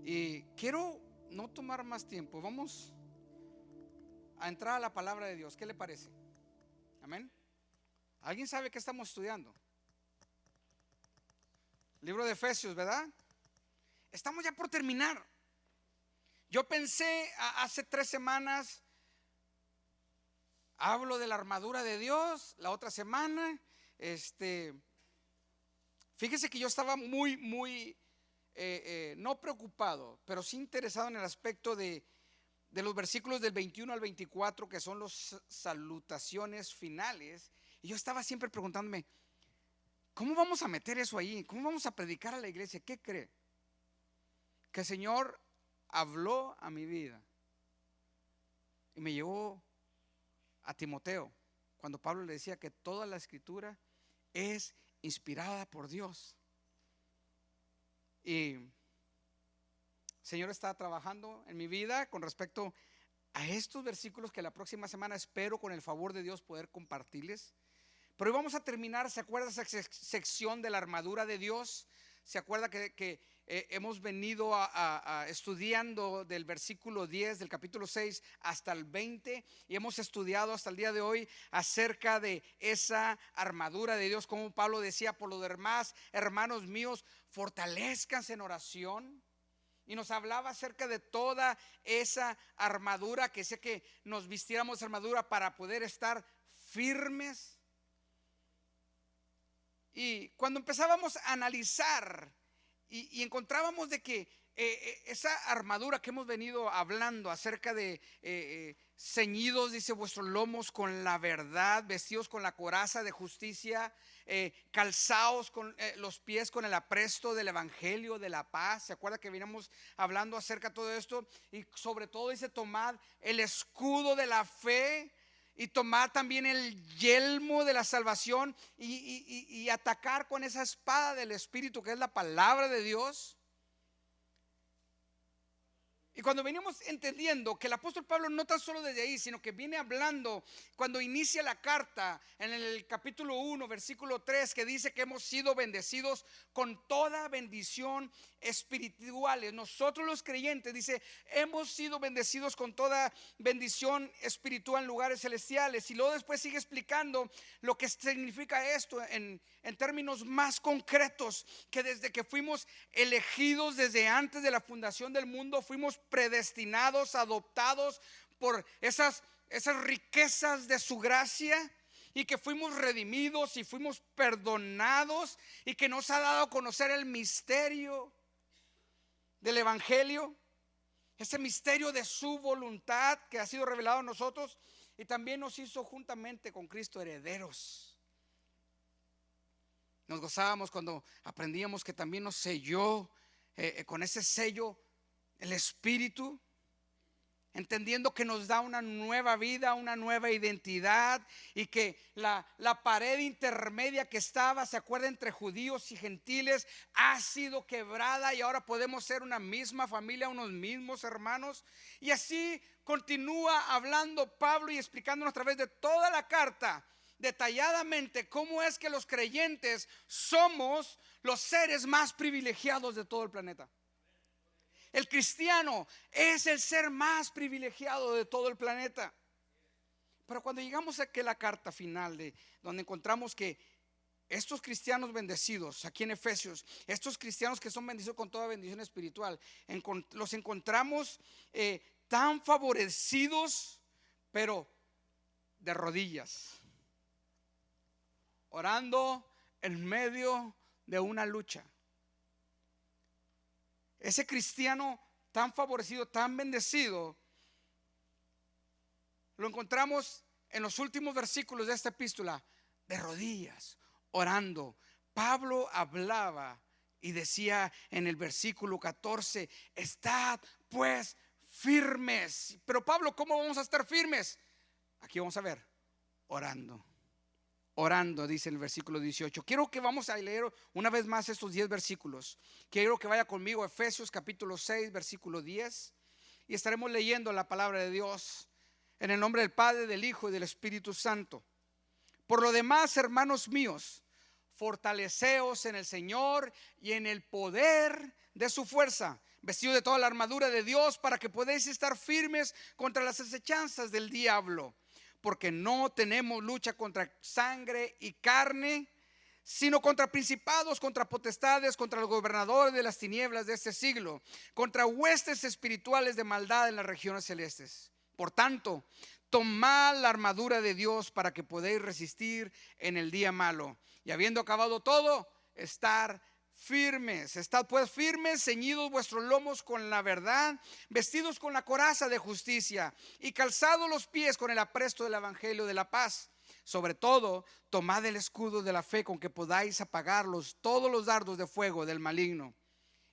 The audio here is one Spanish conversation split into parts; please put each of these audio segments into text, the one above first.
Y quiero no tomar más tiempo. Vamos a entrar a la palabra de Dios. ¿Qué le parece? Amén. ¿Alguien sabe qué estamos estudiando? Libro de Efesios, ¿verdad? Estamos ya por terminar. Yo pensé hace 3 semanas hablo de la armadura de Dios. La otra semana fíjese que yo estaba muy no preocupado, pero sí interesado en el aspecto de los versículos del 21 al 24, que son las salutaciones finales. Y yo estaba siempre preguntándome, ¿cómo vamos a meter eso ahí? ¿Cómo vamos a predicar a la iglesia? ¿Qué cree? Que el Señor habló a mi vida y me llevó a Timoteo, cuando Pablo le decía que toda la escritura es inspirada por Dios. Y el Señor está trabajando en mi vida con respecto a estos versículos que la próxima semana espero con el favor de Dios poder compartirles. Pero hoy vamos a terminar. ¿Se acuerda esa sección de la armadura de Dios? ¿Se acuerda que hemos venido estudiando del versículo 10 del capítulo 6 hasta el 20 y hemos estudiado hasta el día de hoy acerca de esa armadura de Dios? Como Pablo decía: por lo demás, hermanos míos, fortalezcanse en oración. Y nos hablaba acerca de toda esa armadura, que sé que nos vistiéramos armadura para poder estar firmes. Y cuando empezábamos a analizar y encontrábamos de que esa armadura que hemos venido hablando acerca de ceñidos, dice, vuestros lomos con la verdad, vestidos con la coraza de justicia, calzados con los pies con el apresto del evangelio de la paz. ¿Se acuerda que veníamos hablando acerca de todo esto? Y sobre todo dice: tomad el escudo de la fe y tomar también el yelmo de la salvación y atacar con esa espada del Espíritu, que es la palabra de Dios. Y cuando venimos entendiendo que el apóstol Pablo no tan solo desde ahí, sino que viene hablando cuando inicia la carta en el capítulo 1 versículo 3, que dice que hemos sido bendecidos con toda bendición espirituales. Nosotros los creyentes, dice, hemos sido bendecidos con toda bendición espiritual en lugares celestiales. Y luego después sigue explicando lo que significa esto en términos más concretos, que desde que fuimos elegidos desde antes de la fundación del mundo, fuimos predestinados, adoptados por esas riquezas de su gracia, y que fuimos redimidos y fuimos perdonados, y que nos ha dado a conocer el misterio del evangelio, ese misterio de su voluntad que ha sido revelado a nosotros, y también nos hizo juntamente con Cristo herederos. Nos gozábamos cuando aprendíamos que también nos selló con ese sello el Espíritu, entendiendo que nos da una nueva vida, una nueva identidad, y que la pared intermedia que estaba, se acuerda, entre judíos y gentiles, ha sido quebrada, y ahora podemos ser una misma familia, unos mismos hermanos. Y así continúa hablando Pablo y explicándonos a través de toda la carta detalladamente cómo es que los creyentes somos los seres más privilegiados de todo el planeta. El cristiano es el ser más privilegiado de todo el planeta. Pero cuando llegamos a que la carta final, donde encontramos que estos cristianos bendecidos aquí en Efesios, estos cristianos que son bendecidos con toda bendición espiritual, los encontramos tan favorecidos, pero de rodillas, orando en medio de una lucha. Ese cristiano tan favorecido, tan bendecido, lo encontramos en los últimos versículos de esta epístola, de rodillas, orando. Pablo hablaba y decía en el versículo 14: estad pues firmes. Pero Pablo, ¿cómo vamos a estar firmes? Aquí vamos a ver, orando. Orando, dice el versículo 18. Quiero que vamos a leer una vez más estos 10 versículos. Quiero que vaya conmigo a Efesios capítulo 6 versículo 10, y estaremos leyendo la palabra de Dios en el nombre del Padre, del Hijo y del Espíritu Santo. Por lo demás, hermanos míos, fortaleceos en el Señor y en el poder de su fuerza. vestido de toda la armadura de Dios para que podáis estar firmes contra las acechanzas del diablo. Porque no tenemos lucha contra sangre y carne, sino contra principados, contra potestades, contra los gobernadores de las tinieblas de este siglo, contra huestes espirituales de maldad en las regiones celestes. Por tanto, tomad la armadura de Dios para que podáis resistir en el día malo, y habiendo acabado todo, estar firmes. Estad pues firmes, ceñidos vuestros lomos con la verdad, vestidos con la coraza de justicia y calzados los pies con el apresto del evangelio de la paz. Sobre todo, tomad el escudo de la fe con que podáis apagar todos los dardos de fuego del maligno.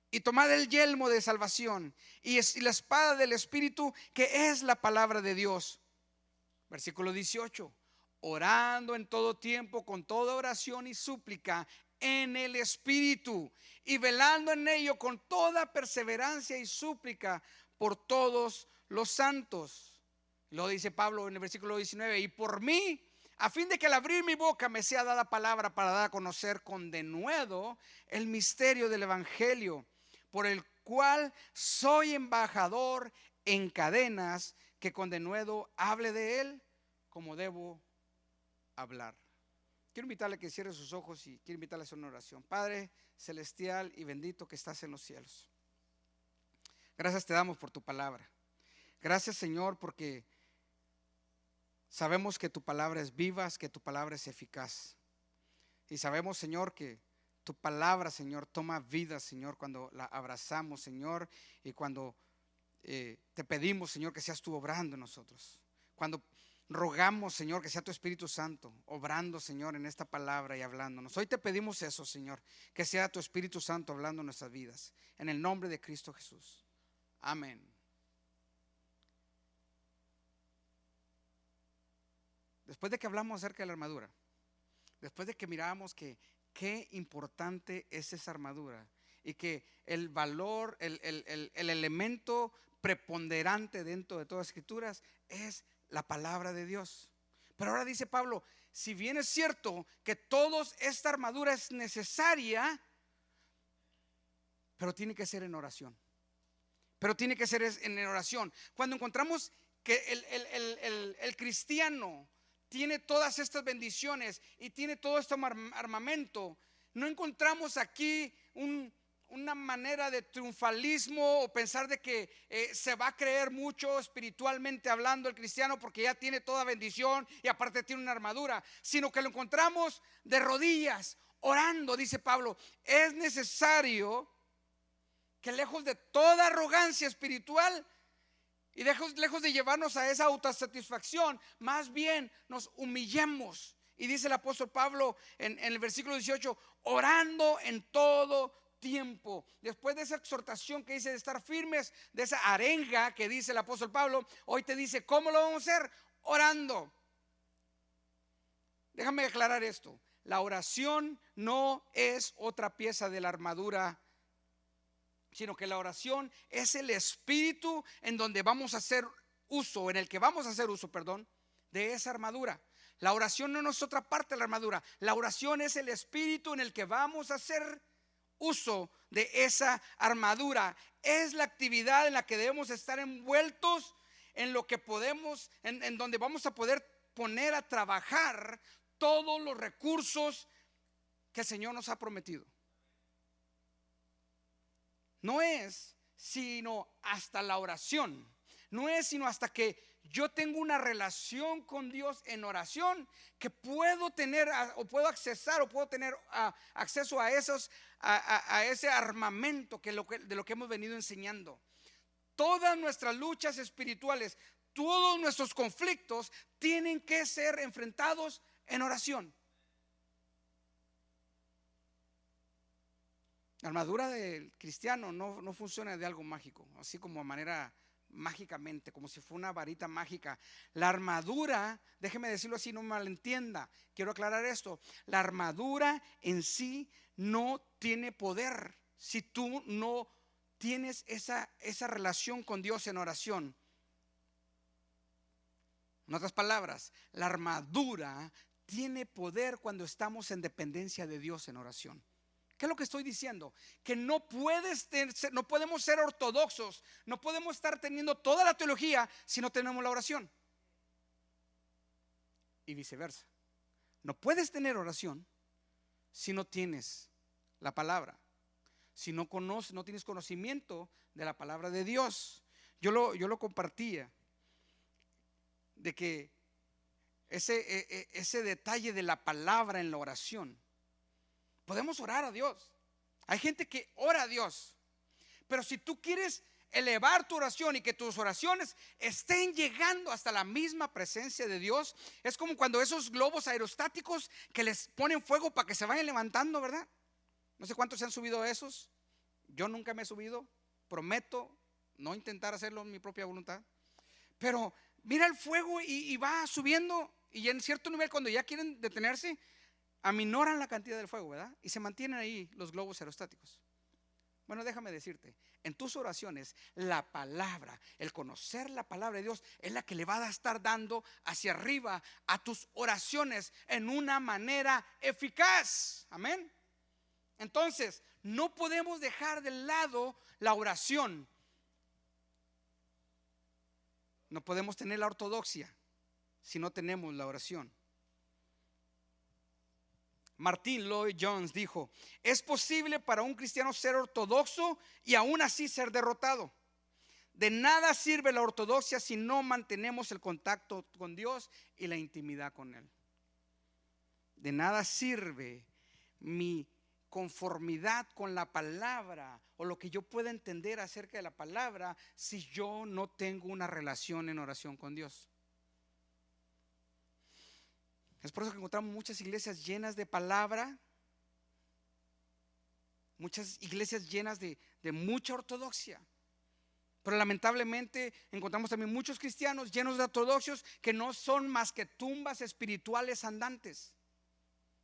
Y tomad el yelmo de salvación y la espada del Espíritu, que es la palabra de Dios. Versículo 18. Orando en todo tiempo con toda oración y súplica en el Espíritu, y velando en ello con toda perseverancia y súplica por todos los santos. Lo dice Pablo en el versículo 19. Y por mí, a fin de que al abrir mi boca me sea dada palabra para dar a conocer con denuedo el misterio del evangelio, por el cual soy embajador en cadenas, que con denuedo hable de él como debo hablar. Quiero invitarle a que cierre sus ojos y quiero invitarle a hacer una oración. Padre celestial y bendito que estás en los cielos, gracias te damos por tu palabra. Gracias, Señor, porque sabemos que tu palabra es viva, que tu palabra es eficaz. Y sabemos, Señor, que tu palabra, Señor, toma vida, Señor, cuando la abrazamos, Señor, y cuando te pedimos, Señor, que seas tú obrando en nosotros. Cuando rogamos, Señor, que sea tu Espíritu Santo obrando, Señor, en esta palabra y hablándonos. Hoy te pedimos eso, Señor, que sea tu Espíritu Santo hablando en nuestras vidas. En el nombre de Cristo Jesús. Amén. Después de que hablamos acerca de la armadura, después de que miramos que qué importante es esa armadura y que el valor, el elemento preponderante dentro de todas las escrituras es la palabra de Dios. Pero ahora dice Pablo, si bien es cierto que toda esta armadura es necesaria, pero tiene que ser en oración. Pero tiene que ser en oración. Cuando encontramos que el cristiano tiene todas estas bendiciones y tiene todo este armamento, no encontramos aquí una manera de triunfalismo o pensar de que se va a creer mucho espiritualmente hablando el cristiano porque ya tiene toda bendición y aparte tiene una armadura, sino que lo encontramos de rodillas orando. Dice Pablo, es necesario que lejos de toda arrogancia espiritual y lejos de llevarnos a esa autosatisfacción, más bien nos humillemos. Y dice el apóstol Pablo en el versículo 18, orando en todo tiempo. Después de esa exhortación que dice de estar firmes, de esa arenga que dice el apóstol Pablo, hoy te dice, ¿cómo lo vamos a hacer? Orando. Déjame aclarar esto. La oración no es otra pieza de la armadura, sino que la oración es el espíritu en donde vamos a hacer uso, en el que vamos a hacer uso, de esa armadura. La oración no es otra parte de la armadura. La oración es el espíritu en el que vamos a hacer uso de esa armadura. Es la actividad en la que debemos estar envueltos, en lo que podemos, en donde vamos a poder poner a trabajar todos los recursos que el Señor nos ha prometido. No es sino hasta la oración, no es sino hasta que yo tengo una relación con Dios en oración que puedo tener o puedo accesar o puedo tener acceso a ese armamento de lo que hemos venido enseñando. Todas nuestras luchas espirituales, todos nuestros conflictos tienen que ser enfrentados en oración. La armadura del cristiano no funciona de algo mágico, así como a manera mágicamente, como si fuera una varita mágica. La armadura, déjeme decirlo así, no me malentienda, quiero aclarar esto. La armadura en sí no tiene poder si tú no tienes esa relación con Dios en oración. En otras palabras, la armadura tiene poder cuando estamos en dependencia de Dios en oración. ¿Qué es lo que estoy diciendo? Que no podemos ser ortodoxos, no podemos estar teniendo toda la teología si no tenemos la oración. Y viceversa. No puedes tener oración si no tienes la palabra, si no conoces, no tienes conocimiento de la palabra de Dios. Yo lo compartía, de que ese detalle de la palabra en la oración. Podemos orar a Dios. Hay gente que ora a Dios, pero si tú quieres elevar tu oración y que tus oraciones estén llegando hasta la misma presencia de Dios, es como cuando esos globos aerostáticos que les ponen fuego para que se vayan levantando, ¿verdad? No sé cuántos se han subido a esos. Yo nunca me he subido. Prometo no intentar hacerlo en mi propia voluntad. Pero mira el fuego y va subiendo, y en cierto nivel, cuando ya quieren detenerse, aminoran la cantidad del fuego, ¿verdad? Y se mantienen ahí los globos aerostáticos. Bueno, déjame decirte, en tus oraciones, la palabra, el conocer la palabra de Dios es la que le va a estar dando hacia arriba a tus oraciones en una manera eficaz. Amén. Entonces, no podemos dejar de lado la oración. No podemos tener la ortodoxia si no tenemos la oración. Martin Lloyd-Jones dijo: es posible para un cristiano ser ortodoxo y aún así ser derrotado. De nada sirve la ortodoxia si no mantenemos el contacto con Dios y la intimidad con Él. De nada sirve mi conformidad con la palabra o lo que yo pueda entender acerca de la palabra si yo no tengo una relación en oración con Dios. Es por eso que encontramos muchas iglesias llenas de palabra, muchas iglesias llenas de mucha ortodoxia. Pero lamentablemente encontramos también muchos cristianos llenos de ortodoxios que no son más que tumbas espirituales andantes,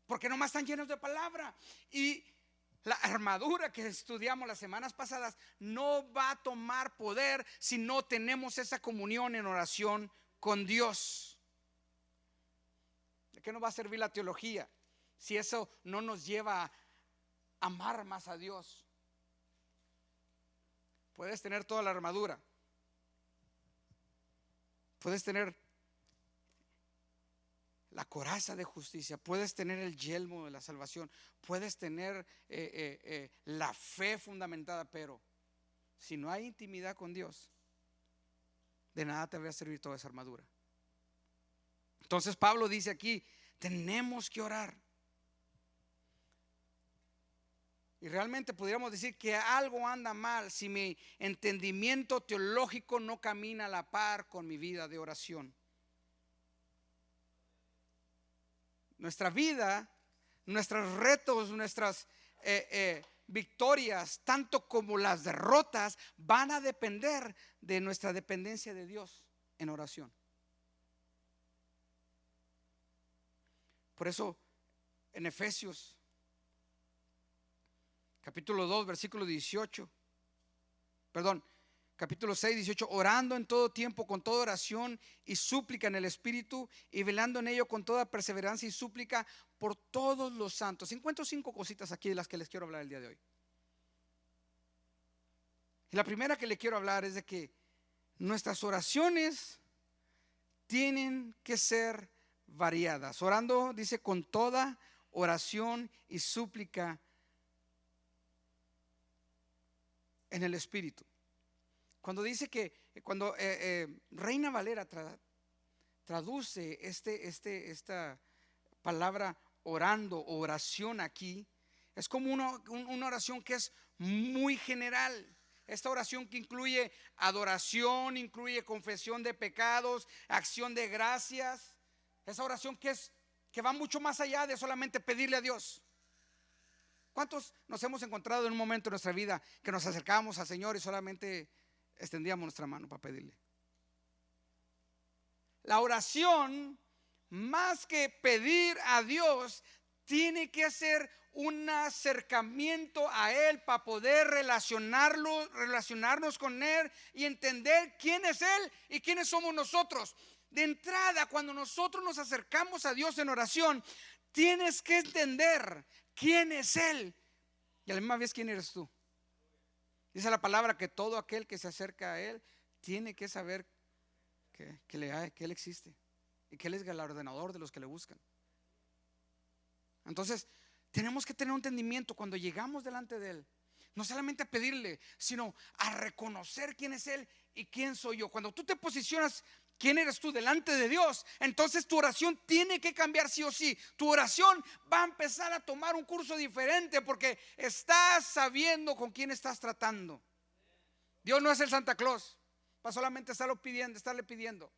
porque nomás están llenos de palabra. Y la armadura que estudiamos las semanas pasadas no va a tomar poder si no tenemos esa comunión en oración con Dios. ¿De qué nos va a servir la teología si eso no nos lleva a amar más a Dios? Puedes tener toda la armadura, puedes tener la coraza de justicia, puedes tener el yelmo de la salvación, puedes tener la fe fundamentada, pero si no hay intimidad con Dios, de nada te va a servir toda esa armadura. Entonces Pablo dice aquí: tenemos que orar. Y realmente pudiéramos decir que algo anda mal si mi entendimiento teológico no camina a la par con mi vida de oración. Nuestra vida, nuestros retos, nuestras victorias, tanto como las derrotas, van a depender de nuestra dependencia de Dios en oración. Por eso en Efesios capítulo 2 versículo 18, capítulo 6, 18: orando en todo tiempo con toda oración y súplica en el Espíritu, y velando en ello con toda perseverancia y súplica por todos los santos. Encuentro 5 cositas aquí de las que les quiero hablar el día de hoy. Y la primera que le quiero hablar es de que nuestras oraciones tienen que ser variadas. Orando, dice, con toda oración y súplica en el Espíritu. Cuando dice que cuando Reina Valera traduce esta palabra orando o oración aquí, es como una oración que es muy general. Esta oración que incluye adoración, incluye confesión de pecados, acción de gracias. Esa oración que va mucho más allá de solamente pedirle a Dios. ¿Cuántos nos hemos encontrado en un momento de nuestra vida que nos acercábamos al Señor y solamente extendíamos nuestra mano para pedirle? La oración, más que pedir a Dios, tiene que ser un acercamiento a Él para poder relacionarnos con Él y entender quién es Él y quiénes somos nosotros. De entrada, cuando nosotros nos acercamos a Dios en oración, tienes que entender quién es Él Y a la misma vez, ¿quién eres tú? Dice la palabra que todo aquel que se acerca a Él tiene que saber que Él existe y que Él es galardonador de los que le buscan. Entonces tenemos que tener un entendimiento cuando llegamos delante de Él, no solamente a pedirle, sino a reconocer quién es Él y quién soy yo. Cuando tú te posicionas, quién eres tú delante de Dios, entonces tu oración tiene que cambiar sí o sí. Tu oración va a empezar a tomar un curso diferente, porque estás sabiendo con quién estás tratando. Dios no es el Santa Claus para solamente estarle pidiendo.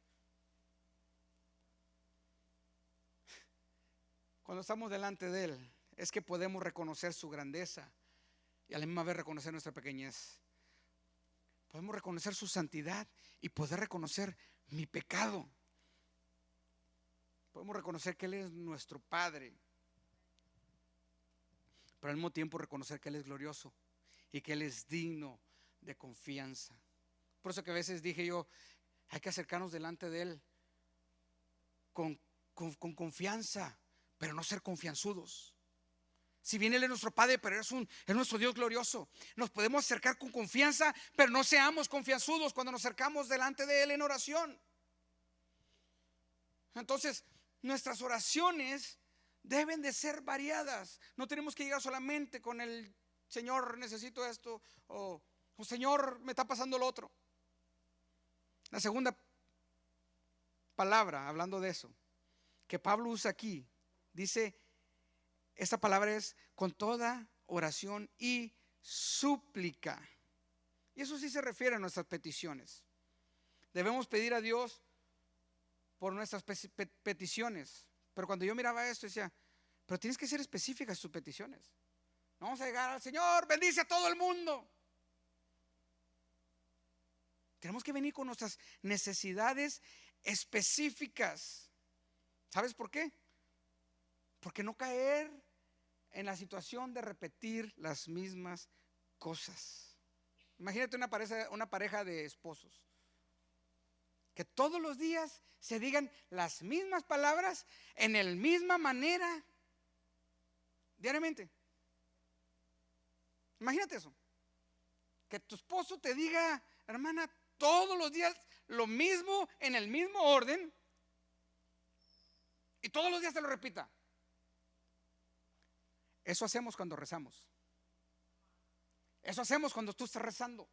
Cuando estamos delante de Él, es que podemos reconocer su grandeza y a la misma vez reconocer nuestra pequeñez. Podemos reconocer su santidad y poder reconocer mi pecado. Podemos reconocer que Él es nuestro Padre, pero al mismo tiempo reconocer que Él es glorioso y que Él es digno de confianza. Por eso que a veces dije yo, hay que acercarnos delante de Él con confianza, pero no ser confianzudos. Si bien Él es nuestro Padre, pero es nuestro Dios glorioso, nos podemos acercar con confianza, pero no seamos confianzudos cuando nos acercamos delante de Él en oración. Entonces, nuestras oraciones deben de ser variadas. No tenemos que llegar solamente con el Señor, necesito esto, o Señor, me está pasando lo otro. La segunda palabra, hablando de eso, que Pablo usa aquí, dice, esta palabra es con toda oración y súplica. Y eso sí se refiere a nuestras peticiones. Debemos pedir a Dios por nuestras peticiones. Pero cuando yo miraba esto decía, pero tienes que ser específicas tus peticiones. No vamos a llegar al Señor, bendice a todo el mundo. Tenemos que venir con nuestras necesidades específicas. ¿Sabes por qué? Porque no caer en la situación de repetir las mismas cosas. Imagínate una pareja de esposos que todos los días se digan las mismas palabras en la misma manera diariamente. Imagínate eso, que tu esposo te diga, hermana, todos los días lo mismo en el mismo orden y todos los días te lo repita. Eso hacemos cuando rezamos. Eso hacemos cuando tú estás rezando.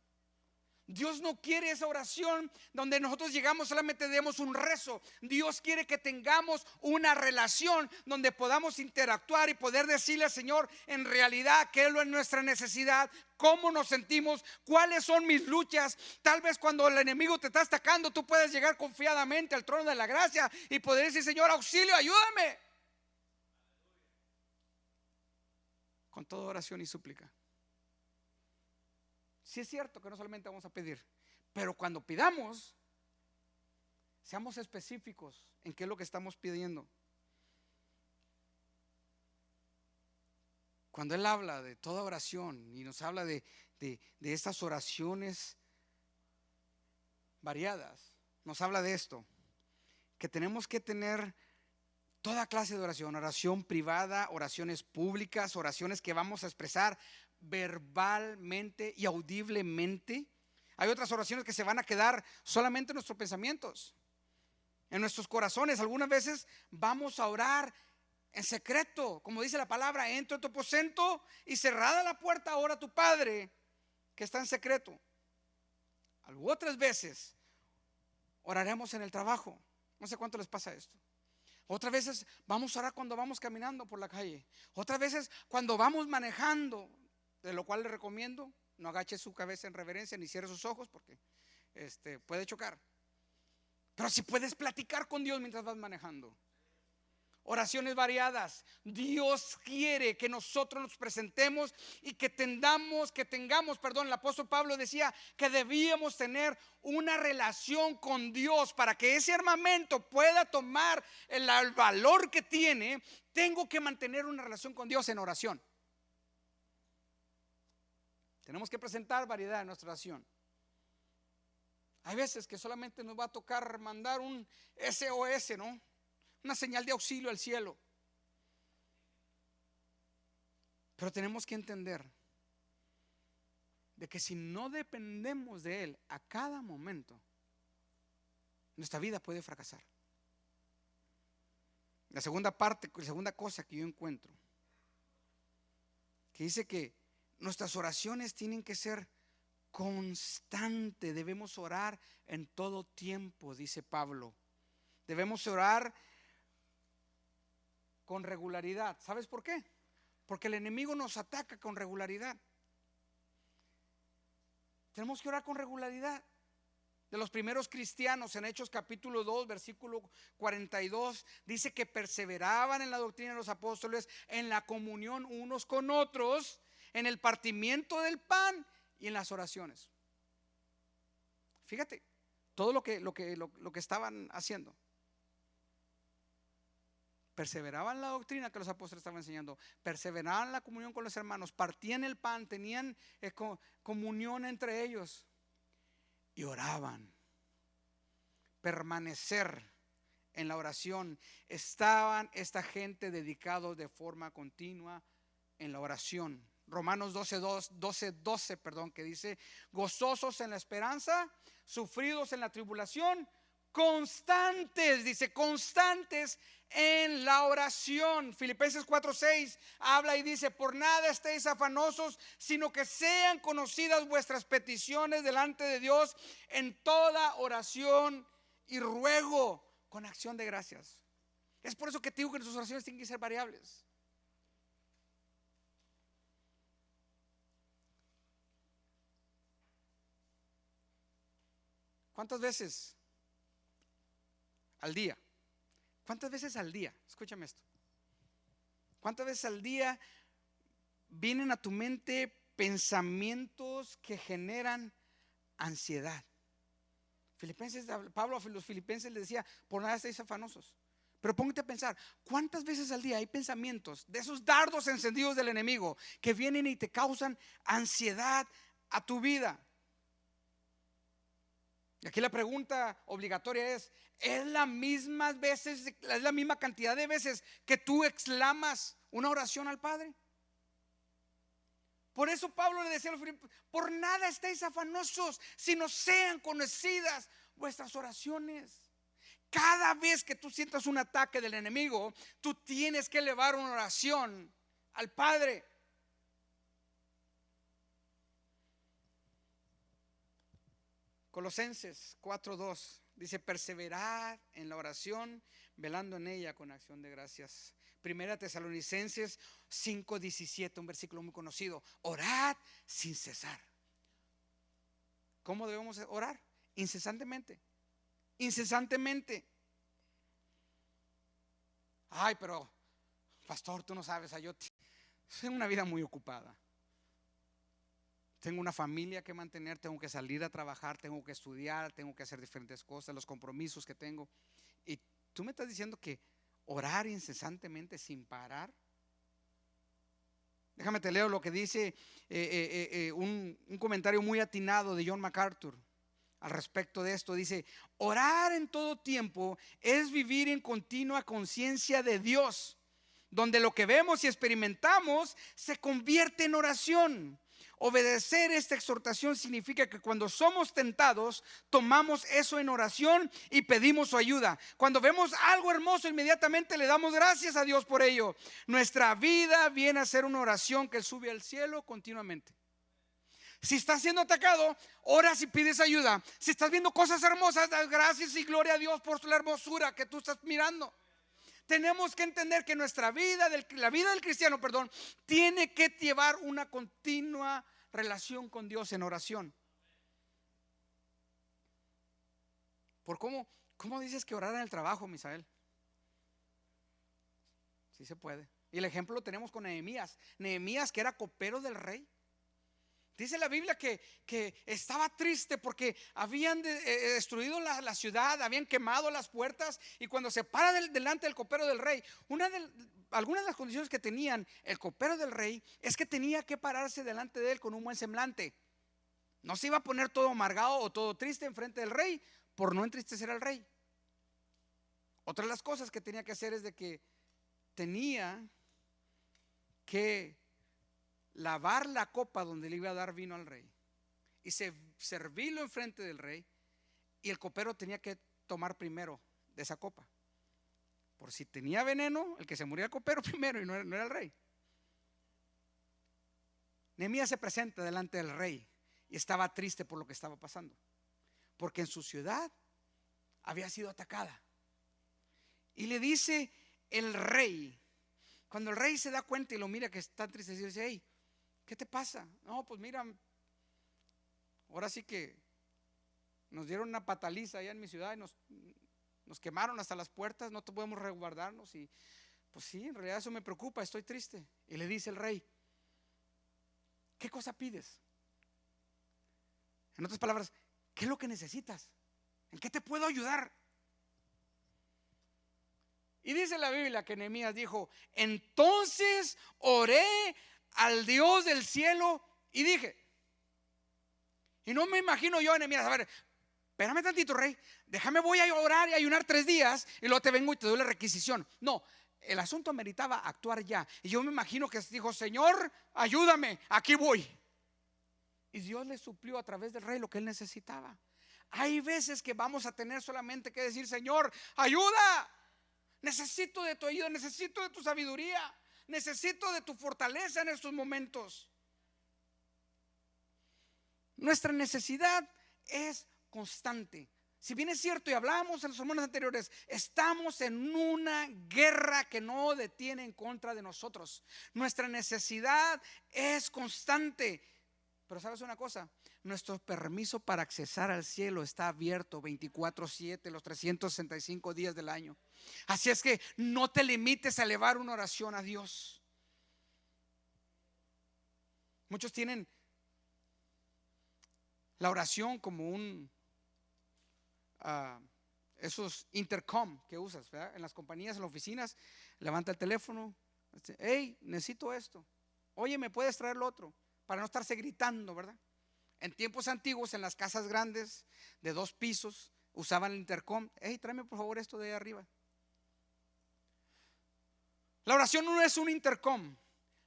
Dios no quiere esa oración donde nosotros llegamos solamente demos un rezo. Dios quiere que tengamos una relación donde podamos interactuar y poder decirle al Señor en realidad qué es nuestra necesidad, cómo nos sentimos, cuáles son mis luchas. Tal vez cuando el enemigo te está atacando, tú puedes llegar confiadamente al trono de la gracia y poder decir, Señor, auxilio, ayúdame. Con toda oración y súplica. Sí es cierto que no solamente vamos a pedir, pero cuando pidamos, seamos específicos en qué es lo que estamos pidiendo. Cuando Él habla de toda oración y nos habla de estas oraciones variadas, nos habla de esto, que tenemos que tener toda clase de oración, oración privada, oraciones públicas, oraciones que vamos a expresar verbalmente y audiblemente. Hay otras oraciones que se van a quedar solamente en nuestros pensamientos, en nuestros corazones. Algunas veces vamos a orar en secreto, como dice la palabra, entra en tu aposento y cerrada la puerta, ora a tu Padre que está en secreto. Otras veces oraremos en el trabajo. No sé cuánto les pasa esto. Otras veces vamos a orar cuando vamos caminando por la calle. Otras veces cuando vamos manejando, de lo cual le recomiendo, no agache su cabeza en reverencia ni cierre sus ojos porque puede chocar. Pero si puedes platicar con Dios mientras vas manejando. Oraciones variadas. Dios quiere que nosotros nos presentemos y que tengamos, el apóstol Pablo decía que debíamos tener una relación con Dios para que ese armamento pueda tomar el valor que tiene. Tengo que mantener una relación con Dios en oración. Tenemos que presentar variedad en nuestra oración. Hay veces que solamente nos va a tocar mandar un SOS, ¿no? Una señal de auxilio al cielo. Pero tenemos que entender de que si no dependemos de Él a cada momento, nuestra vida puede fracasar. La segunda parte, la segunda cosa que yo encuentro, que dice que nuestras oraciones tienen que ser constantes. Debemos orar en todo tiempo, dice Pablo. Debemos orar con regularidad. ¿Sabes por qué? Porque el enemigo nos ataca con regularidad. Tenemos que orar con regularidad. De los primeros cristianos, en Hechos capítulo 2 versículo 42, dice que perseveraban en la doctrina de los apóstoles, en la comunión unos con otros, en el partimiento del pan y en las oraciones. Fíjate todo lo que estaban haciendo. Perseveraban en la doctrina que los apóstoles estaban enseñando, perseveraban en la comunión con los hermanos, partían el pan, tenían comunión entre ellos y oraban. Permanecer en la oración. Estaban esta gente dedicados de forma continua en la oración. Romanos 12, perdón, que dice: gozosos en la esperanza, sufridos en la tribulación, constantes, dice, constantes en la oración. Filipenses 4:6 habla y dice: por nada estéis afanosos, sino que sean conocidas vuestras peticiones delante de Dios en toda oración y ruego con acción de gracias. Es por eso que te digo que nuestras oraciones tienen que ser variables. ¿Cuántas veces al día? ¿Cuántas veces al día? Escúchame esto. ¿Cuántas veces al día vienen a tu mente pensamientos que generan ansiedad? Pablo a los filipenses les decía: por nada estéis afanosos. Pero póngate a pensar, ¿cuántas veces al día hay pensamientos de esos dardos encendidos del enemigo que vienen y te causan ansiedad a tu vida? Y aquí la pregunta obligatoria es la misma cantidad de veces que tú exclamas una oración al Padre? Por eso Pablo le decía a los filipenses: por nada estéis afanosos, sino sean conocidas vuestras oraciones. Cada vez que tú sientas un ataque del enemigo, tú tienes que elevar una oración al Padre. Colosenses 4:2 dice: perseverad en la oración, velando en ella con acción de gracias. Primera Tesalonicenses 5:17, un versículo muy conocido: orad sin cesar. ¿Cómo debemos orar? Incesantemente. Incesantemente. Ay, pero pastor, tú no sabes, yo tengo una vida muy ocupada. Tengo una familia que mantener, tengo que salir a trabajar, tengo que estudiar, tengo que hacer diferentes cosas, los compromisos que tengo. Y tú me estás diciendo que orar incesantemente sin parar. Déjame te leo lo que dice un comentario muy atinado de John MacArthur al respecto de esto. Dice: orar en todo tiempo es vivir en continua conciencia de Dios, donde lo que vemos y experimentamos se convierte en oración. Obedecer esta exhortación significa que cuando somos tentados, tomamos eso en oración y pedimos su ayuda. Cuando vemos algo hermoso, inmediatamente le damos gracias a Dios por ello. Nuestra vida viene a ser una oración que sube al cielo continuamente. Si estás siendo atacado, oras y pides ayuda. Si estás viendo cosas hermosas, das gracias y gloria a Dios por la hermosura que tú estás mirando. Tenemos que entender que nuestra vida, la vida del cristiano, tiene que llevar una continua relación con Dios en oración. ¿Por cómo dices que orar en el trabajo, Misael? Sí se puede. Y el ejemplo lo tenemos con Nehemías. Nehemías, que era copero del rey. Dice la Biblia que estaba triste porque habían destruido la ciudad, habían quemado las puertas. Y cuando se para delante del copero del rey, algunas de las condiciones que tenían el copero del rey es que tenía que pararse delante de él con un buen semblante. No se iba a poner todo amargado o todo triste enfrente del rey por no entristecer al rey. Otra de las cosas que tenía que hacer es de que tenía que lavar la copa donde le iba a dar vino al rey. y servirlo enfrente del rey, y el copero tenía que tomar primero de esa copa. Por si tenía veneno, el que se moría el copero primero y no era el rey. Nehemías se presenta delante del rey y estaba triste por lo que estaba pasando, porque en su ciudad había sido atacada. Y le dice el rey, cuando el rey se da cuenta y lo mira que está triste, dice: hey, ¿qué te pasa? No, pues mira, ahora sí que nos dieron una pataliza allá en mi ciudad y nos quemaron hasta las puertas, no podemos resguardarnos. Y pues sí, en realidad eso me preocupa, estoy triste. Y le dice el rey: ¿qué cosa pides? En otras palabras, ¿qué es lo que necesitas? ¿En qué te puedo ayudar? Y dice la Biblia que Nehemías dijo: entonces oré al Dios del cielo y dije. Y no me imagino yo a Nehemías: a ver, espérame tantito, rey, déjame, voy a orar y ayunar 3 días y luego te vengo y te doy la requisición. No, el asunto meritaba actuar ya. Y yo me imagino que dijo: Señor, ayúdame, aquí voy. Y Dios le suplió a través del rey lo que él necesitaba. Hay veces que vamos a tener solamente que decir: Señor, ayuda, necesito de tu ayuda, necesito de tu sabiduría, necesito de tu fortaleza en estos momentos. Nuestra necesidad es constante. Si bien es cierto, y hablábamos en los sermones anteriores, estamos en una guerra que no detiene en contra de nosotros. Nuestra necesidad es constante. Pero ¿sabes una cosa? Nuestro permiso para accesar al cielo está abierto 24/7, los 365 días del año. Así es que no te limites a elevar una oración a Dios. Muchos tienen la oración como esos intercom que usas, ¿verdad? En las compañías, en las oficinas, levanta el teléfono: hey, necesito esto. Oye, ¿me puedes traer lo otro? Para no estarse gritando, ¿verdad? En tiempos antiguos, en las casas grandes de 2 pisos, usaban el intercom: hey, tráeme por favor esto de ahí arriba. La oración no es un intercom.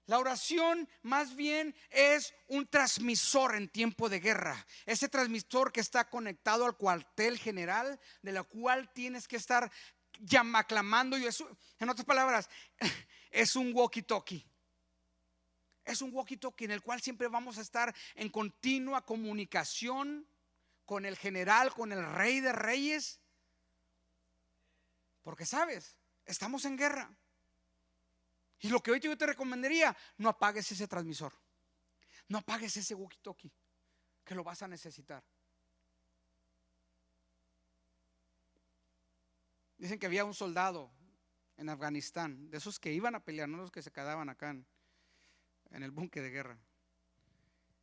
La oración más bien es un transmisor en tiempo de guerra. Ese transmisor que está conectado al cuartel general, de la cual tienes que estar clamando. Y eso, en otras palabras, es un walkie-talkie. Es un walkie-talkie en el cual siempre vamos a estar en continua comunicación con el general, con el rey de reyes. Porque sabes, estamos en guerra. Y lo que hoy yo te recomendaría: no apagues ese transmisor, no apagues ese walkie-talkie, que lo vas a necesitar. Dicen que había un soldado en Afganistán, de esos que iban a pelear, no los que se quedaban acá en el búnker de guerra,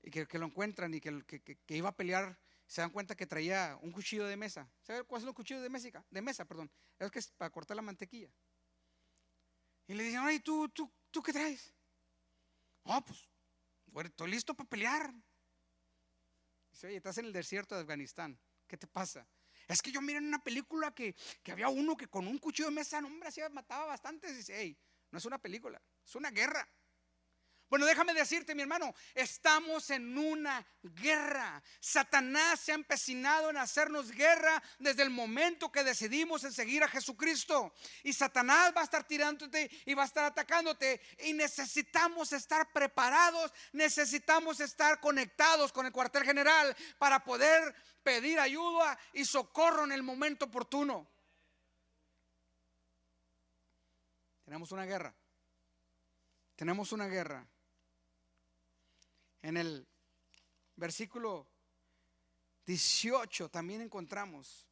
y que lo encuentran y que iba a pelear. Se dan cuenta que traía un cuchillo de mesa. ¿Sabe cuál es un cuchillo de mesa? Perdón. Es que es para cortar la mantequilla. Y le dicen: oye, ¿tú qué traes? Oh, pues estoy listo para pelear. Dice: oye, estás en el desierto de Afganistán, ¿qué te pasa? Es que yo miré en una película que había uno que con un cuchillo de mesa, hombre, así mataba bastantes. Dice: hey, no es una película, es una guerra. Bueno, déjame decirte, mi hermano, estamos en una guerra. Satanás se ha empecinado en hacernos guerra desde el momento que decidimos en seguir a Jesucristo. Y Satanás va a estar tirándote y va a estar atacándote. Y necesitamos estar preparados, necesitamos estar conectados con el cuartel general para poder pedir ayuda y socorro en el momento oportuno. Tenemos una guerra. Tenemos una guerra. En el versículo 18 también encontramos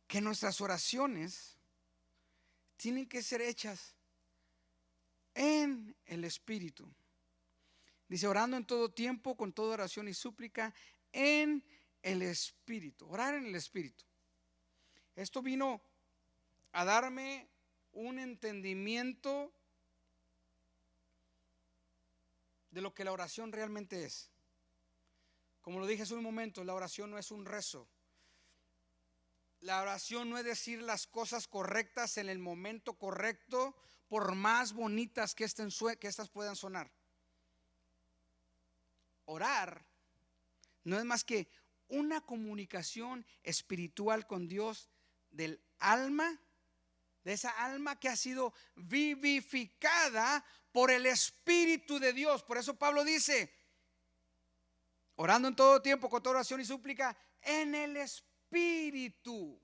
que nuestras oraciones tienen que ser hechas en el Espíritu. Dice: orando en todo tiempo, con toda oración y súplica, en el Espíritu. Orar en el Espíritu. Esto vino a darme un entendimiento de lo que la oración realmente es. Como lo dije hace un momento, la oración no es un rezo. La oración no es decir las cosas correctas en el momento correcto, por más bonitas que estas puedan sonar. Orar no es más que una comunicación espiritual con Dios del alma, de esa alma que ha sido vivificada por el Espíritu de Dios. Por eso Pablo dice, orando en todo tiempo con toda oración y súplica en el Espíritu.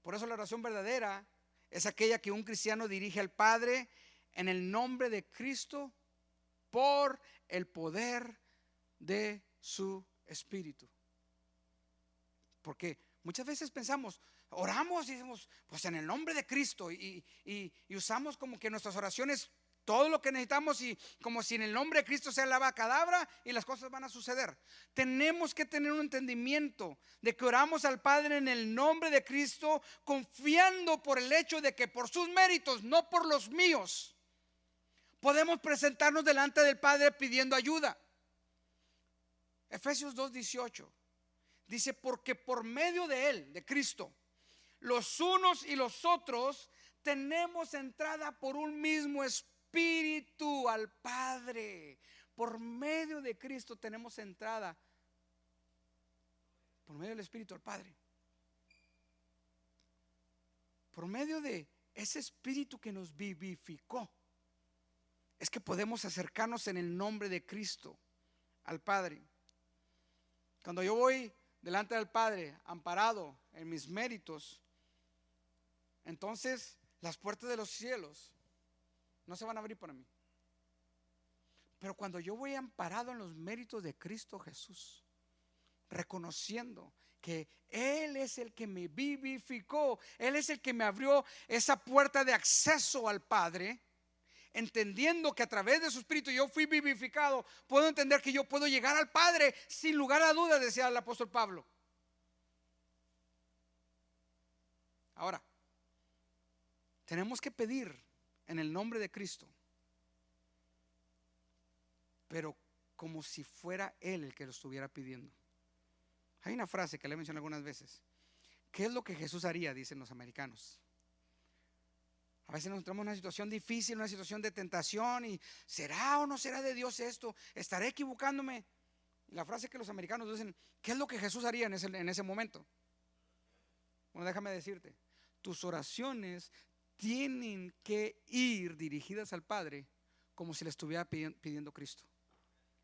Por eso la oración verdadera es aquella que un cristiano dirige al Padre en el nombre de Cristo por el poder de su Espíritu. Porque muchas veces pensamos, oramos y decimos, pues en el nombre de Cristo, y usamos como que nuestras oraciones todo lo que necesitamos, y como si en el nombre de Cristo sea la abacadabra y las cosas van a suceder. Tenemos que tener un entendimiento de que oramos al Padre en el nombre de Cristo, confiando por el hecho de que por sus méritos, no por los míos, podemos presentarnos delante del Padre pidiendo ayuda. Efesios 2:18 dice, porque por medio de Él, de Cristo, los unos y los otros tenemos entrada por un mismo Espíritu al Padre. Por medio de Cristo tenemos entrada por medio del Espíritu al Padre. Por medio de ese Espíritu que nos vivificó, es que podemos acercarnos en el nombre de Cristo al Padre. Cuando yo voy delante del Padre amparado en mis méritos, entonces las puertas de los cielos no se van a abrir para mí. Pero cuando yo voy amparado en los méritos de Cristo Jesús, reconociendo que Él es el que me vivificó, Él es el que me abrió esa puerta de acceso al Padre, entendiendo que a través de su Espíritu yo fui vivificado, puedo entender que yo puedo llegar al Padre sin lugar a dudas, decía el apóstol Pablo. Ahora, tenemos que pedir en el nombre de Cristo, pero como si fuera Él el que lo estuviera pidiendo. Hay una frase que le he mencionado algunas veces. ¿Qué es lo que Jesús haría? Dicen los americanos. A veces nos encontramos en una situación difícil, una situación de tentación, y ¿será o no será de Dios esto? ¿Estaré equivocándome? La frase que los americanos dicen, ¿qué es lo que Jesús haría en ese momento? Bueno, déjame decirte, tus oraciones tienen que ir dirigidas al Padre como si le estuviera pidiendo Cristo.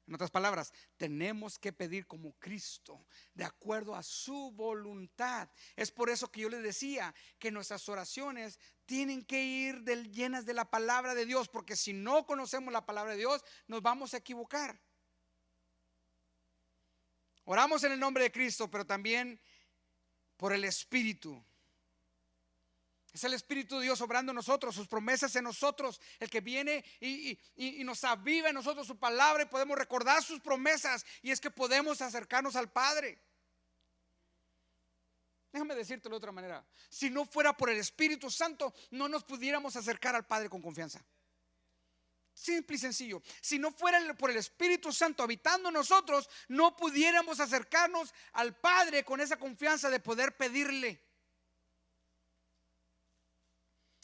En otras palabras, tenemos que pedir como Cristo, de acuerdo a su voluntad. Es por eso que yo les decía que nuestras oraciones tienen que ir llenas de la palabra de Dios, porque si no conocemos la palabra de Dios, nos vamos a equivocar. Oramos en el nombre de Cristo, pero también por el Espíritu. Es el Espíritu de Dios obrando en nosotros, sus promesas en nosotros, el que viene y nos aviva en nosotros su palabra, y podemos recordar sus promesas, y es que podemos acercarnos al Padre. Déjame decírtelo de otra manera, si no fuera por el Espíritu Santo, no nos pudiéramos acercar al Padre con confianza. Simple y sencillo. Si no fuera por el Espíritu Santo habitando en nosotros, no pudiéramos acercarnos al Padre con esa confianza de poder pedirle.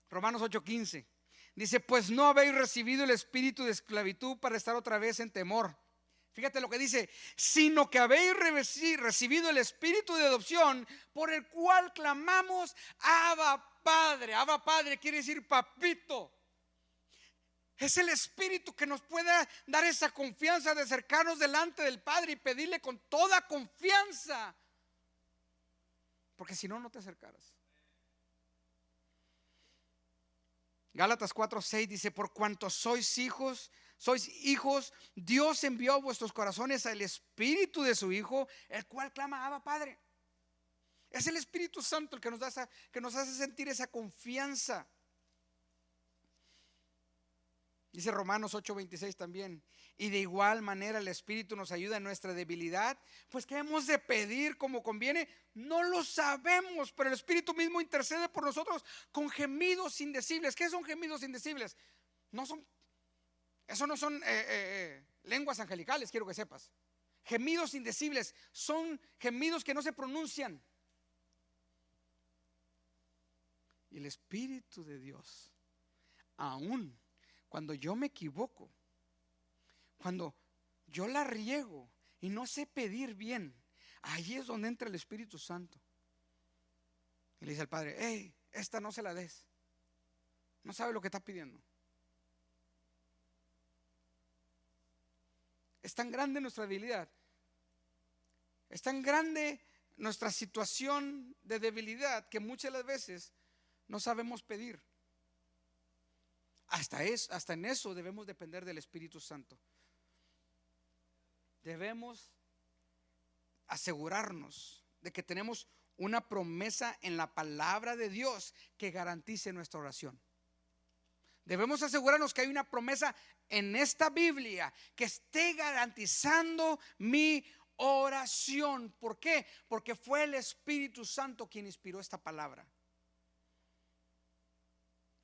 Romanos 8:15 dice, pues no habéis recibido el espíritu de esclavitud para estar otra vez en temor. Fíjate lo que dice, sino que habéis recibido el espíritu de adopción, por el cual clamamos, Abba Padre. Abba Padre quiere decir papito. Es el Espíritu que nos puede dar esa confianza de acercarnos delante del Padre y pedirle con toda confianza, porque si no, no te acercarás. Gálatas 4:6 dice, por cuanto sois hijos, Dios envió a vuestros corazones al Espíritu de su Hijo, el cual clama, Abba Padre. Es el Espíritu Santo el que nos hace sentir esa confianza. Dice Romanos 8:26 también, y de igual manera el Espíritu nos ayuda en nuestra debilidad, pues ¿qué hemos de pedir como conviene? No lo sabemos, pero el Espíritu mismo intercede por nosotros con gemidos indecibles. ¿Qué son gemidos indecibles? Eso no son lenguas angelicales, quiero que sepas. Gemidos indecibles son gemidos que no se pronuncian. Y el Espíritu de Dios, aún cuando yo me equivoco, cuando yo la riego y no sé pedir bien, ahí es donde entra el Espíritu Santo. Y le dice al padre: hey, esta no se la des, no sabe lo que está pidiendo. Es tan grande nuestra debilidad, es tan grande nuestra situación de debilidad, que muchas de las veces no sabemos pedir. Hasta en eso debemos depender del Espíritu Santo. Debemos asegurarnos de que tenemos una promesa en la palabra de Dios que garantice nuestra oración. Debemos asegurarnos que hay una promesa en esta Biblia que esté garantizando mi oración. ¿Por qué? Porque fue el Espíritu Santo quien inspiró esta palabra.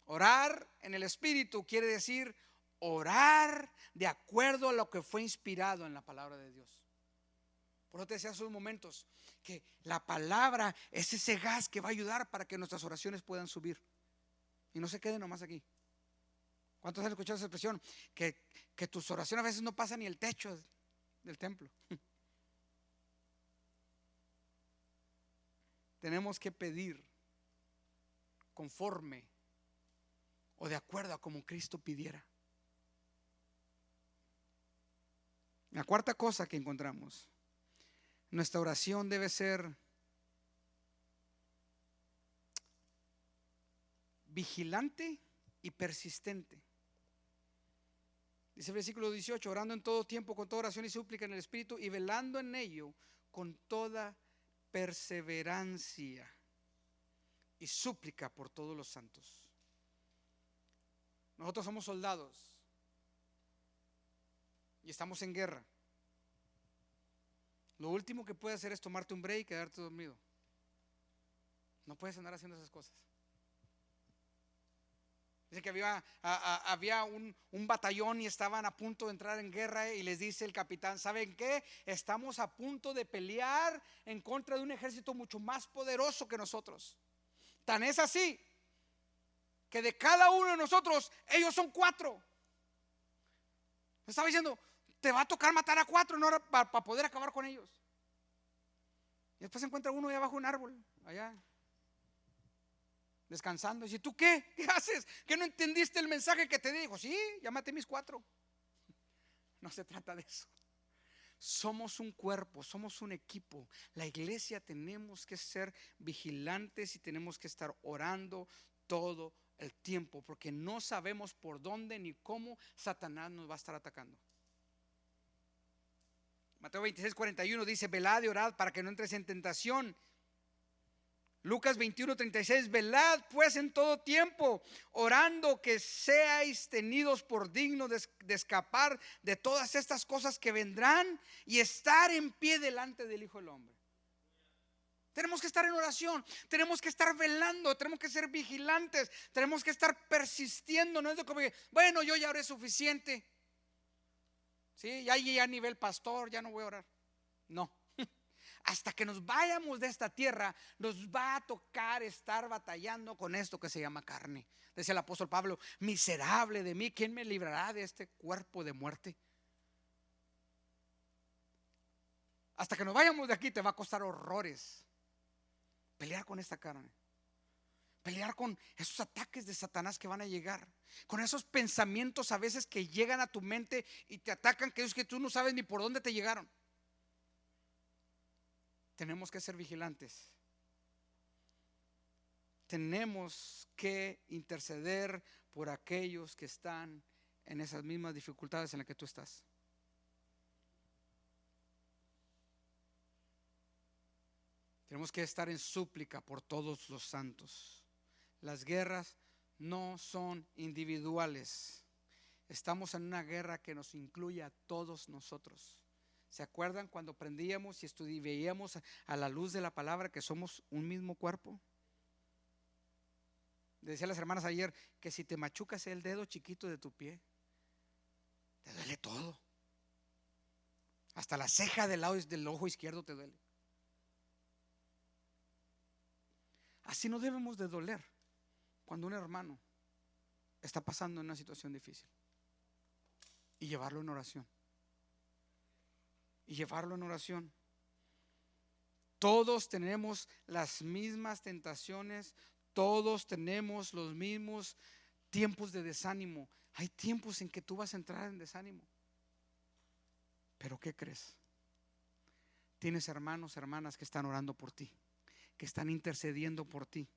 Orar en el Espíritu quiere decir orar de acuerdo a lo que fue inspirado en la palabra de Dios. Por eso te decía hace unos momentos que la palabra es ese gas que va a ayudar para que nuestras oraciones puedan subir y no se queden nomás aquí. ¿Cuántos han escuchado esa expresión? Que tus oraciones a veces no pasan ni el techo del templo. Tenemos que pedir conforme o de acuerdo a como Cristo pidiera. La cuarta cosa que encontramos: nuestra oración debe ser vigilante y persistente. Dice el versículo 18: orando en todo tiempo con toda oración y súplica en el Espíritu, y velando en ello con toda perseverancia y súplica por todos los santos. Nosotros somos soldados y estamos en guerra. Lo último que puedes hacer es tomarte un break y quedarte dormido. No puedes andar haciendo esas cosas. Dice que había un batallón y estaban a punto de entrar en guerra, y les dice el capitán: ¿saben qué? Estamos a punto de pelear en contra de un ejército mucho más poderoso que nosotros. Tan es así que de cada uno de nosotros, ellos son 4. Me estaba diciendo: te va a tocar matar a 4 en hora para poder acabar con ellos. Y después se encuentra uno allá abajo de un árbol, allá descansando. Y dice: ¿tú qué? ¿Qué haces? ¿Que no entendiste el mensaje que te dijo? Sí, ya maté mis 4. No se trata de eso. Somos un cuerpo, somos un equipo. La iglesia tenemos que ser vigilantes y tenemos que estar orando todo el tiempo, porque no sabemos por dónde ni cómo Satanás nos va a estar atacando. Mateo 26:41 dice: velad y orad para que no entréis en tentación. Lucas 21:36: velad pues en todo tiempo, orando que seáis tenidos por dignos de escapar de todas estas cosas que vendrán y estar en pie delante del Hijo del Hombre. Tenemos que estar en oración, tenemos que estar velando, tenemos que ser vigilantes, tenemos que estar persistiendo. No es como que, bueno, yo ya oré suficiente, ¿sí? Ya llegué a nivel pastor, ya no voy a orar. No. Hasta que nos vayamos de esta tierra, nos va a tocar estar batallando con esto que se llama carne. Decía el apóstol Pablo: miserable de mí, ¿quién me librará de este cuerpo de muerte? Hasta que nos vayamos de aquí te va a costar horrores pelear con esta carne, pelear con esos ataques de Satanás que van a llegar, con esos pensamientos a veces que llegan a tu mente y te atacan, que es que tú no sabes ni por dónde te llegaron. Tenemos que ser vigilantes. Tenemos que interceder por aquellos que están en esas mismas dificultades en las que tú estás. Tenemos que estar en súplica por todos los santos. Las guerras no son individuales. Estamos en una guerra que nos incluye a todos nosotros. ¿Se acuerdan cuando aprendíamos y veíamos a la luz de la palabra que somos un mismo cuerpo? Decía a las hermanas ayer que si te machucas el dedo chiquito de tu pie, te duele todo. Hasta la ceja del ojo izquierdo te duele. Así no debemos de doler cuando un hermano está pasando en una situación difícil y llevarlo en oración. y llevarlo en oración. Todos tenemos las mismas tentaciones, todos tenemos los mismos tiempos de desánimo. Hay tiempos en que tú vas a entrar en desánimo. Pero ¿qué crees? Tienes hermanos, hermanas que están orando por ti, que están intercediendo por ti.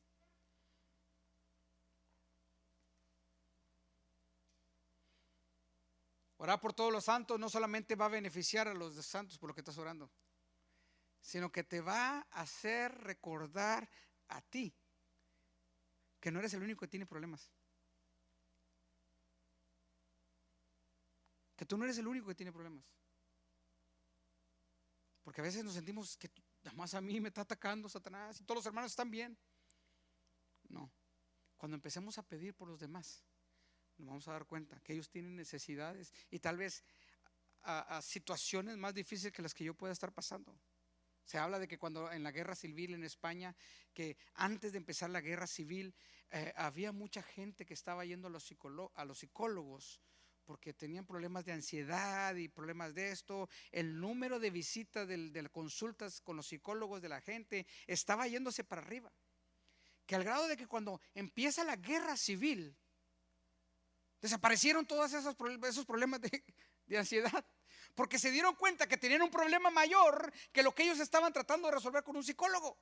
Orar por todos los santos no solamente va a beneficiar a los santos por lo que estás orando, sino que te va a hacer recordar a ti que no eres el único que tiene problemas. Que tú no eres el único que tiene problemas. Porque a veces nos sentimos que nada más a mí me está atacando Satanás y todos los hermanos están bien. No. Cuando empecemos a pedir por los demás, nos vamos a dar cuenta que ellos tienen necesidades y tal vez a situaciones más difíciles que las que yo pueda estar pasando. Se habla de que cuando en la guerra civil en España, que antes de empezar la guerra civil, había mucha gente que estaba yendo a los psicólogos porque tenían problemas de ansiedad y problemas de esto. El número de visitas de consultas con los psicólogos de la gente estaba yéndose para arriba, que al grado de que cuando empieza la guerra civil desaparecieron todos esos problemas de ansiedad, porque se dieron cuenta que tenían un problema mayor que lo que ellos estaban tratando de resolver con un psicólogo.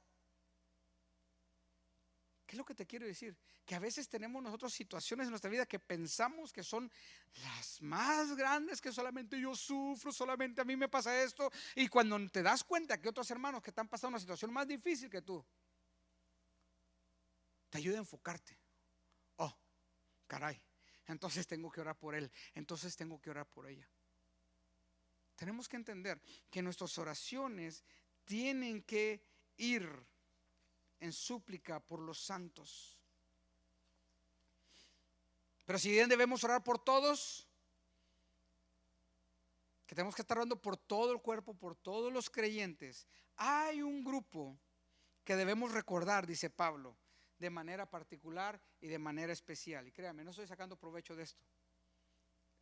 ¿Qué es lo que te quiero decir? Que a veces tenemos nosotros situaciones en nuestra vida que pensamos que son las más grandes, que solamente yo sufro, solamente a mí me pasa esto. Y cuando te das cuenta que otros hermanos que están pasando una situación más difícil que tú, te ayuda a enfocarte. Oh, caray, entonces tengo que orar por él, entonces tengo que orar por ella. Tenemos que entender que nuestras oraciones tienen que ir en súplica por los santos. Pero si bien debemos orar por todos, que tenemos que estar orando por todo el cuerpo, por todos los creyentes, hay un grupo que debemos recordar, dice Pablo, de manera particular y de manera especial. Y créame, no estoy sacando provecho de esto,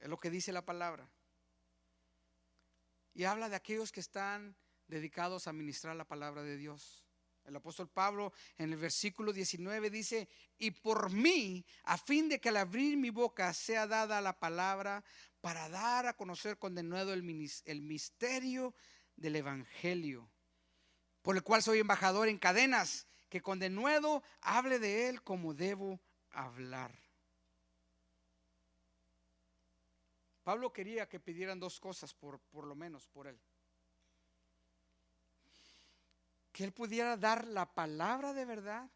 es lo que dice la palabra. Y habla de aquellos que están dedicados a ministrar la palabra de Dios. El apóstol Pablo en el versículo 19 dice: y por mí, a fin de que al abrir mi boca sea dada la palabra para dar a conocer con denuedo el misterio del evangelio, por el cual soy embajador en cadenas, que con denuedo hable de él como debo hablar. Pablo quería que pidieran dos cosas por lo menos por él: que él pudiera dar la palabra de verdad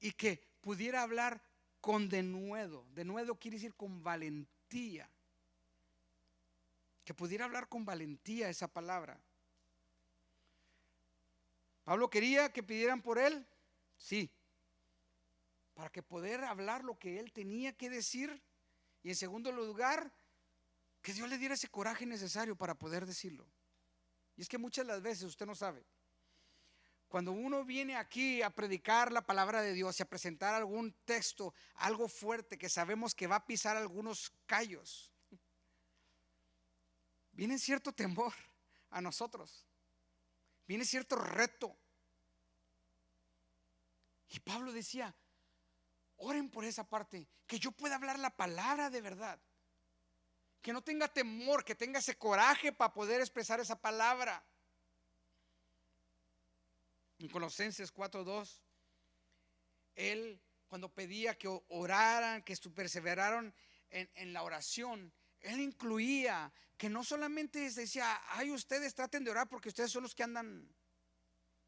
y que pudiera hablar con denuedo. Denuedo quiere decir con valentía. Que pudiera hablar con valentía esa palabra. Pablo quería que pidieran por él, sí, para que poder hablar lo que él tenía que decir. Y en segundo lugar, que Dios le diera ese coraje necesario para poder decirlo. Y es que muchas de las veces, usted no sabe, cuando uno viene aquí a predicar la palabra de Dios y a presentar algún texto, algo fuerte que sabemos que va a pisar algunos callos, viene cierto temor a nosotros, viene cierto reto. Y Pablo decía: oren por esa parte, que yo pueda hablar la palabra de verdad, que no tenga temor, que tenga ese coraje para poder expresar esa palabra. En Colosenses 4:2, él cuando pedía que oraran, que perseveraran en la oración, él incluía que no solamente decía: ay, ustedes traten de orar porque ustedes son los que andan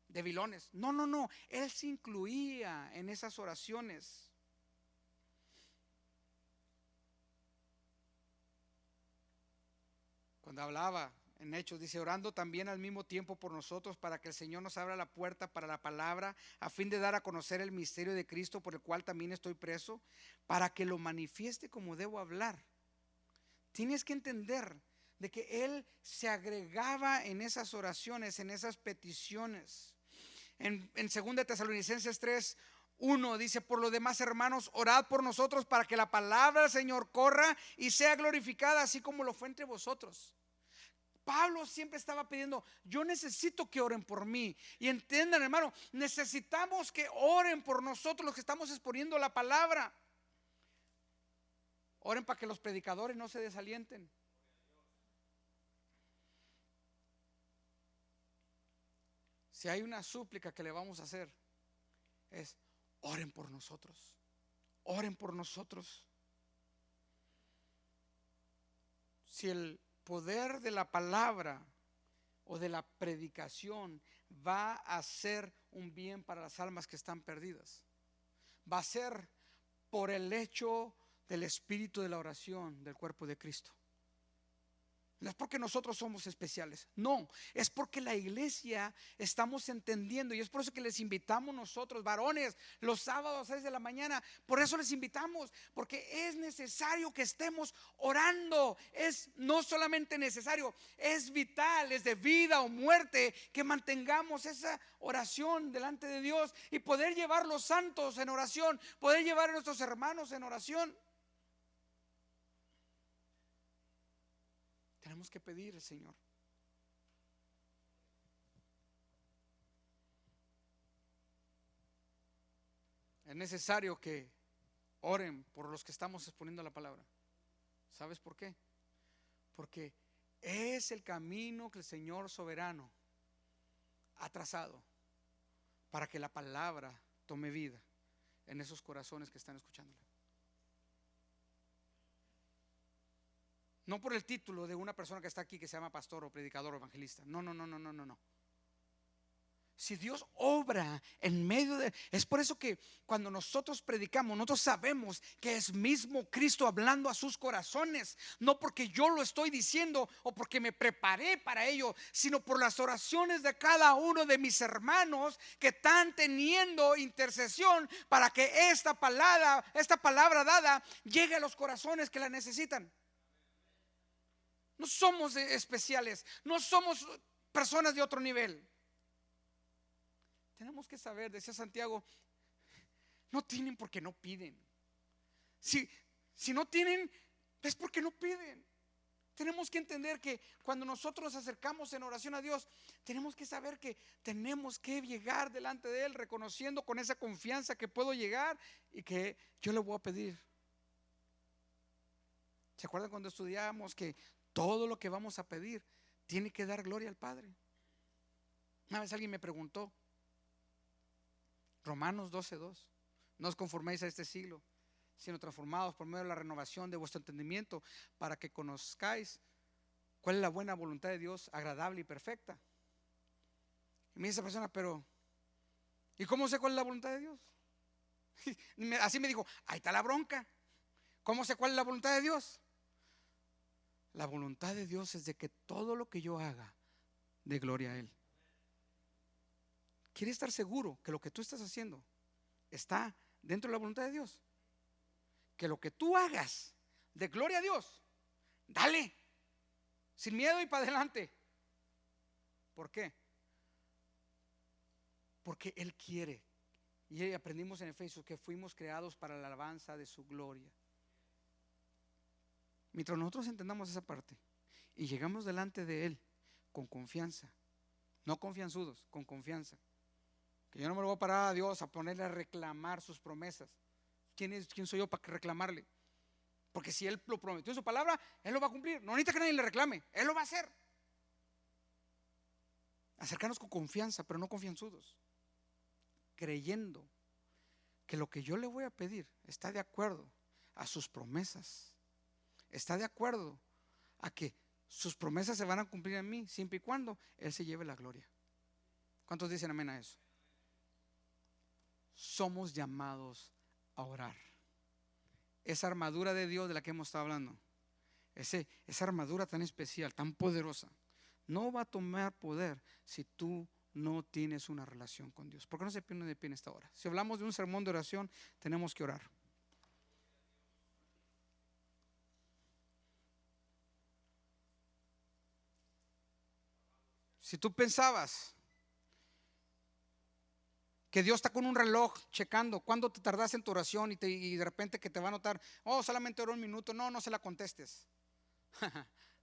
debilones. No, no, no, él se incluía en esas oraciones. Cuando hablaba en Hechos, dice: orando también al mismo tiempo por nosotros, para que el Señor nos abra la puerta para la palabra, a fin de dar a conocer el misterio de Cristo, por el cual también estoy preso, para que lo manifieste como debo hablar. Tienes que entender de que él se agregaba en esas oraciones, en esas peticiones. En 2 Tesalonicenses 3:1 dice: por lo demás, hermanos, orad por nosotros para que la palabra del Señor corra y sea glorificada, así como lo fue entre vosotros. Pablo siempre estaba pidiendo, yo necesito que oren por mí. Y entiendan, hermano, necesitamos que oren por nosotros los que estamos exponiendo la palabra. Oren para que los predicadores no se desalienten. Si hay una súplica que le vamos a hacer, es oren por nosotros. Oren por nosotros. Si el poder de la palabra o de la predicación va a ser un bien para las almas que están perdidas, va a ser por el hecho del espíritu de la oración del cuerpo de Cristo. No es porque nosotros somos especiales, no, es porque la iglesia estamos entendiendo, y es por eso que les invitamos nosotros, varones, los sábados a 6 de la mañana. Por eso les invitamos, porque es necesario que estemos orando. Es no solamente necesario, es vital, es de vida o muerte que mantengamos esa oración delante de Dios y poder llevar los santos en oración, poder llevar a nuestros hermanos en oración. Tenemos que pedir al Señor. Es necesario que oren por los que estamos exponiendo la palabra. ¿Sabes por qué? Porque es el camino que el Señor soberano ha trazado para que la palabra tome vida en esos corazones que están escuchándola. No por el título de una persona que está aquí que se llama pastor o predicador o evangelista. No. Si Dios obra en medio de... Es por eso que cuando nosotros predicamos, nosotros sabemos que es mismo Cristo hablando a sus corazones. No porque yo lo estoy diciendo o porque me preparé para ello, sino por las oraciones de cada uno de mis hermanos que están teniendo intercesión para que esta palabra dada llegue a los corazones que la necesitan. No somos especiales, no somos personas de otro nivel. Tenemos que saber, decía Santiago, no tienen porque no piden. Si no tienen, es porque no piden. Tenemos que entender que cuando nosotros nos acercamos en oración a Dios, tenemos que saber que tenemos que llegar delante de Él, reconociendo con esa confianza que puedo llegar y que yo le voy a pedir. ¿Se acuerdan cuando estudiábamos que todo lo que vamos a pedir tiene que dar gloria al Padre? Una vez alguien me preguntó, Romanos 12:2, no os conforméis a este siglo, sino transformados por medio de la renovación de vuestro entendimiento, para que conozcáis cuál es la buena voluntad de Dios, agradable y perfecta. Y me dice esa persona, pero ¿y cómo sé cuál es la voluntad de Dios? Así me dijo, ahí está la bronca. ¿Cómo sé cuál es la voluntad de Dios? La voluntad de Dios es de que todo lo que yo haga dé gloria a Él. ¿Quieres estar seguro que lo que tú estás haciendo está dentro de la voluntad de Dios? Que lo que tú hagas dé gloria a Dios. Dale, sin miedo y para adelante. ¿Por qué? Porque Él quiere. Y aprendimos en Efesios que fuimos creados para la alabanza de su gloria. Mientras nosotros entendamos esa parte y llegamos delante de Él con confianza, no confianzudos, con confianza, que yo no me lo voy a parar a Dios a ponerle a reclamar sus promesas. ¿Quién soy yo para reclamarle? Porque si Él lo prometió en su palabra, Él lo va a cumplir. No necesita que nadie le reclame, Él lo va a hacer. Acercarnos con confianza, pero no confianzudos, creyendo que lo que yo le voy a pedir está de acuerdo a sus promesas. Está de acuerdo a que sus promesas se van a cumplir en mí, siempre y cuando Él se lleve la gloria. ¿Cuántos dicen amén a eso? Somos llamados a orar. Esa armadura de Dios de la que hemos estado hablando, esa armadura tan especial, tan poderosa, no va a tomar poder si tú no tienes una relación con Dios. ¿Por qué no se pone de pie en esta hora? Si hablamos de un sermón de oración, tenemos que orar. Si tú pensabas que Dios está con un reloj checando cuándo te tardas en tu oración y de repente que te va a notar, oh, solamente oró un minuto, no se la contestes.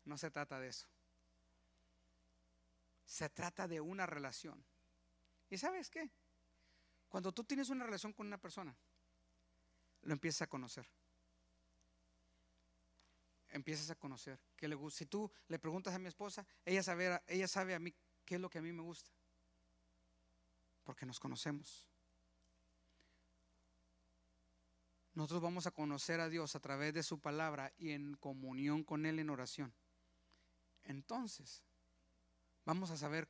No se trata de eso. Se trata de una relación. ¿Y sabes qué? Cuando tú tienes una relación con una persona, lo empiezas a conocer. Empiezas a conocer qué le gusta. Si tú le preguntas a mi esposa, ella sabe a mí qué es lo que a mí me gusta, porque nos conocemos. Nosotros vamos a conocer a Dios a través de su palabra y en comunión con Él en oración. Entonces vamos a saber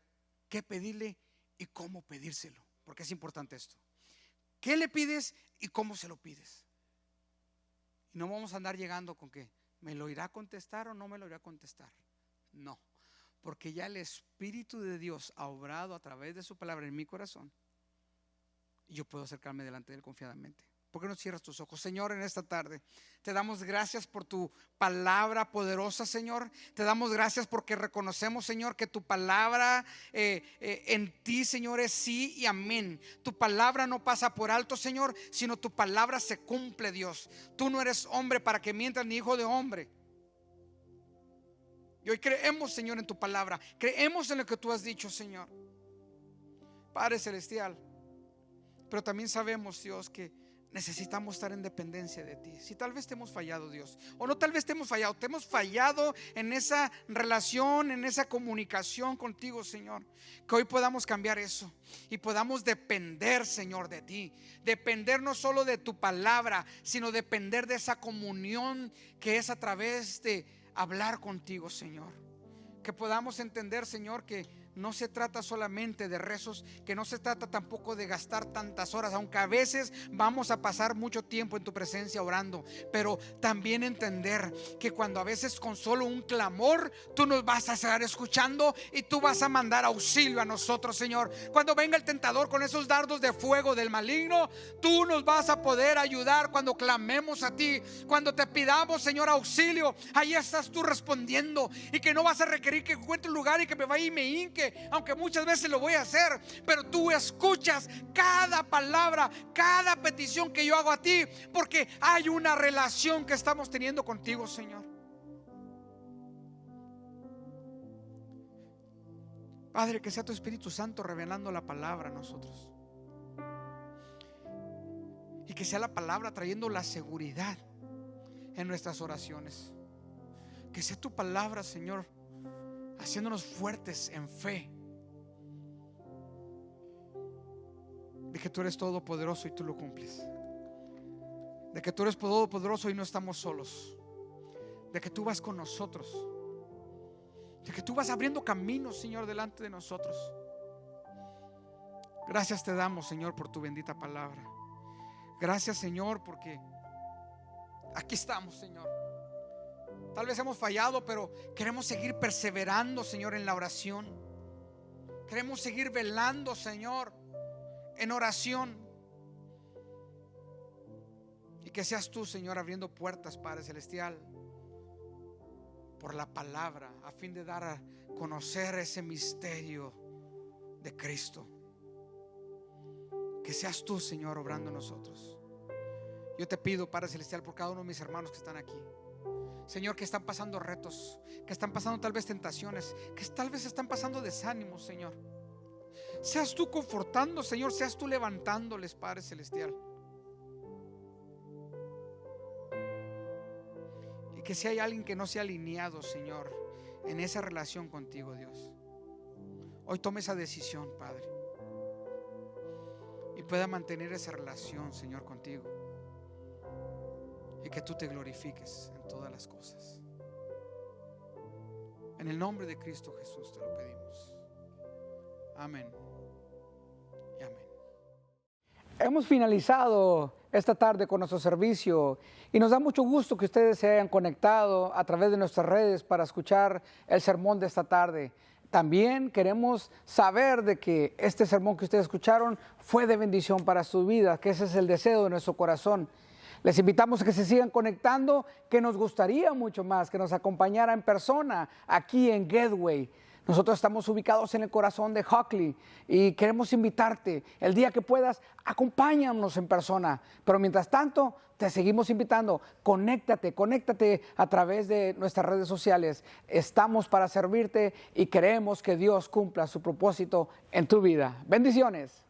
qué pedirle y cómo pedírselo, porque es importante esto. ¿Qué le pides y cómo se lo pides? Y no vamos a andar llegando con que ¿me lo irá a contestar o no me lo irá a contestar? No, porque ya el Espíritu de Dios ha obrado a través de su palabra en mi corazón y yo puedo acercarme delante de Él confiadamente. ¿Por qué no cierras tus ojos? Señor, en esta tarde te damos gracias por tu palabra poderosa, Señor. Te damos gracias porque reconocemos, Señor, que tu palabra en ti, Señor, es sí y amén. Tu palabra no pasa por alto, Señor, sino tu palabra se cumple, Dios. Tú no eres hombre para que mientas, ni hijo de hombre. Y hoy creemos, Señor, en tu palabra. Creemos en lo que tú has dicho, Señor, Padre celestial. Pero también sabemos, Dios, que necesitamos estar en dependencia de ti. Si tal vez te hemos fallado, Dios, o no tal vez te hemos fallado en esa relación, en esa comunicación contigo, Señor. Que hoy podamos cambiar eso y podamos depender, Señor, de ti. Depender no solo de tu palabra, sino depender de esa comunión que es a través de hablar contigo, Señor. Que podamos entender, Señor, que no se trata solamente de rezos, que no se trata tampoco de gastar tantas horas, aunque a veces vamos a pasar mucho tiempo en tu presencia orando, pero también entender que cuando a veces con solo un clamor tú nos vas a estar escuchando y tú vas a mandar auxilio a nosotros, Señor. Cuando venga el tentador con esos dardos de fuego del maligno, tú nos vas a poder ayudar cuando clamemos a ti. Cuando te pidamos, Señor, auxilio, ahí estás tú respondiendo, y que no vas a requerir que encuentre un lugar y que me vaya y me hinque, aunque muchas veces lo voy a hacer, pero tú escuchas cada palabra, cada petición que yo hago a ti, porque hay una relación que estamos teniendo contigo, Señor. Padre, que sea tu Espíritu Santo revelando la palabra a nosotros, y que sea la palabra trayendo la seguridad en nuestras oraciones. Que sea tu palabra, Señor, haciéndonos fuertes en fe de que tú eres todopoderoso y tú lo cumples, de que tú eres todopoderoso y no estamos solos, de que tú vas con nosotros, de que tú vas abriendo caminos, Señor, delante de nosotros. Gracias te damos, Señor, por tu bendita palabra. Gracias, Señor, porque aquí estamos, Señor. Tal vez hemos fallado, pero queremos seguir perseverando, Señor, en la oración. Queremos seguir velando, Señor, en oración. Y que seas tú, Señor, abriendo puertas, Padre celestial, por la palabra, a fin de dar a conocer ese misterio de Cristo. Que seas tú, Señor, obrando en nosotros. Yo te pido, Padre celestial, por cada uno de mis hermanos que están aquí, Señor, que están pasando retos, que están pasando tal vez tentaciones, que tal vez están pasando desánimos, Señor. Seas tú confortando, Señor, seas tú levantándoles, Padre celestial. Y que si hay alguien que no se ha alineado, Señor, en esa relación contigo, Dios, hoy tome esa decisión, Padre, y pueda mantener esa relación, Señor, contigo, y que tú te glorifiques en todas las cosas. En el nombre de Cristo Jesús te lo pedimos. Amén y amén. Hemos finalizado esta tarde con nuestro servicio y nos da mucho gusto que ustedes se hayan conectado a través de nuestras redes para escuchar el sermón de esta tarde. También queremos saber de que este sermón que ustedes escucharon fue de bendición para su vida, que ese es el deseo de nuestro corazón. Les invitamos a que se sigan conectando, que nos gustaría mucho más que nos acompañara en persona aquí en Gateway. Nosotros estamos ubicados en el corazón de Hockley y queremos invitarte. El día que puedas, acompáñanos en persona. Pero mientras tanto, te seguimos invitando. Conéctate a través de nuestras redes sociales. Estamos para servirte y queremos que Dios cumpla su propósito en tu vida. Bendiciones.